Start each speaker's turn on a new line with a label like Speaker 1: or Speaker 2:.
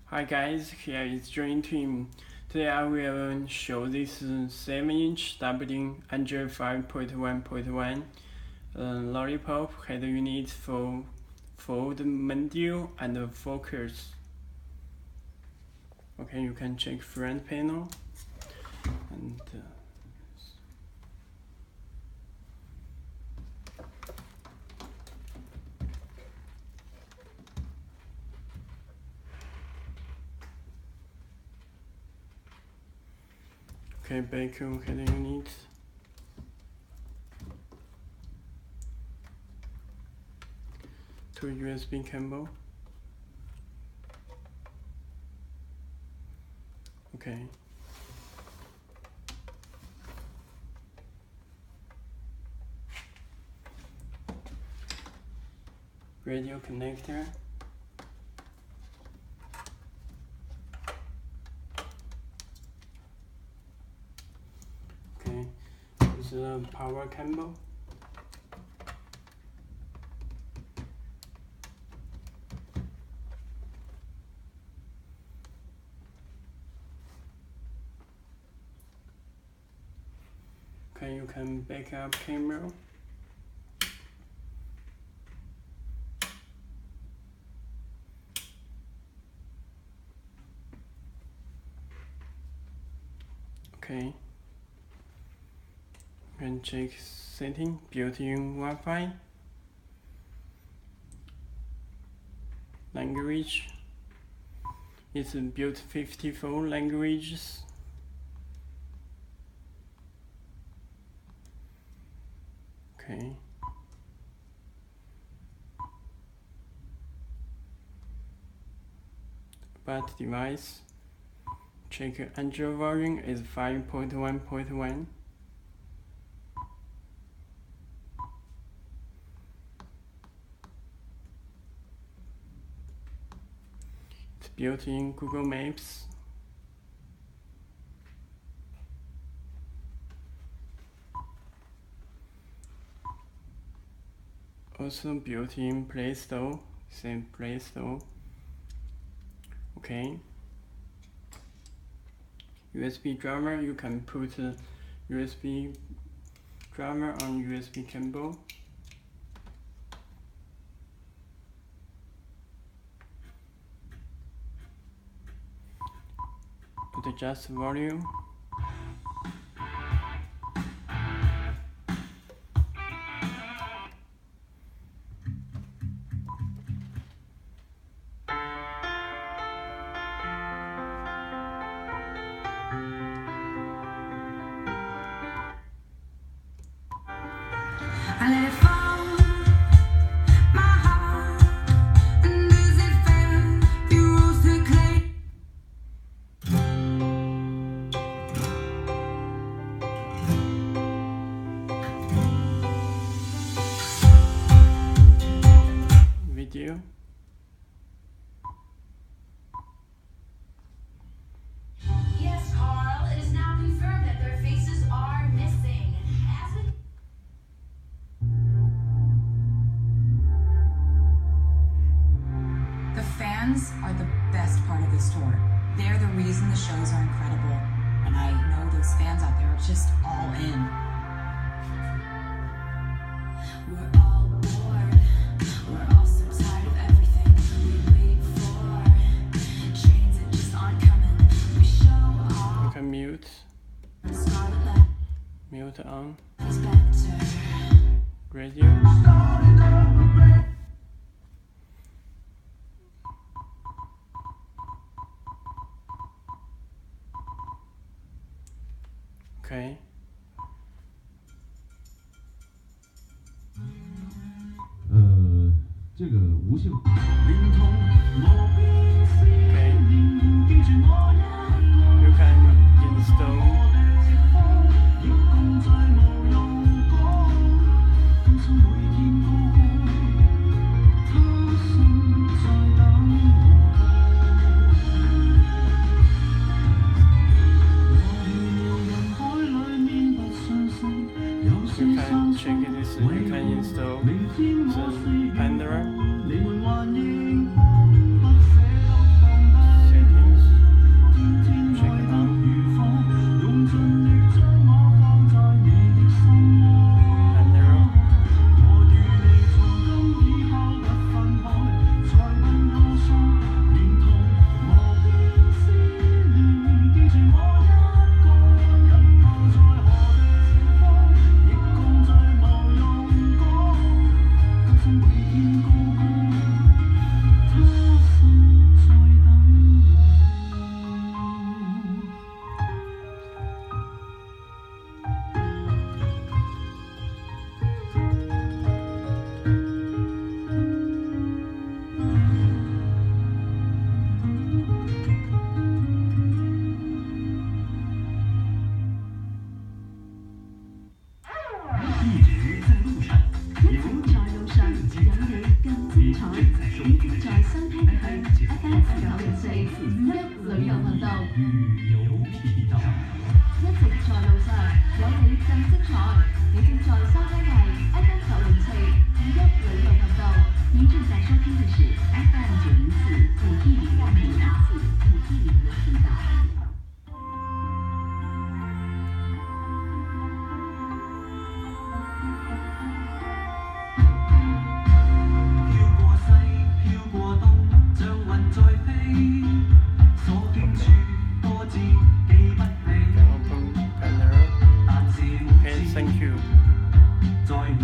Speaker 1: Hi guys, here is Dream Team. Today I will show this 7-inch dubbing Android 5.1.1 Lollipop head unit for fold, mondeo and focus. Okay, you can check front panel and okay, back head unit. Two USB cable. Okay. Radio connector. Okay, this is a power cable. Okay, you can back up camera. Okay, you can check setting, built-in Wi-Fi, language. It's built 54 languages. Okay. But device. Check Android version is 5.1.1. It's built in Google Maps. Also built in Play Store, same Play Store. Okay. USB driver, you can put USB driver on USB cable. Put adjust volume.
Speaker 2: I let it fall, my heart, and as it fell, you rose to clay.
Speaker 1: Video.
Speaker 3: Yes, Carl, it is now confirmed that their faces are missing. As we
Speaker 4: The fans are the best part of this tour. They're the reason the shows are incredible. And I know those fans out there are just all in.
Speaker 3: We're all bored. We're all so tired of everything we wait for. Trains that just aren't coming. We show
Speaker 1: You
Speaker 3: all
Speaker 1: can mute
Speaker 3: scarlet light
Speaker 1: on
Speaker 3: is better.
Speaker 1: radio. Okay.
Speaker 5: Okay.
Speaker 1: You can install install the Pandora.
Speaker 6: 旅遊頻道，
Speaker 5: 旅遊頻道。
Speaker 6: 一直在路上，有你更精彩。你正在收聽係 FM 90451旅遊頻道，您正在收聽的是 FM 914510510的頻道。
Speaker 7: 飄過西，飄過東，像雲在飛。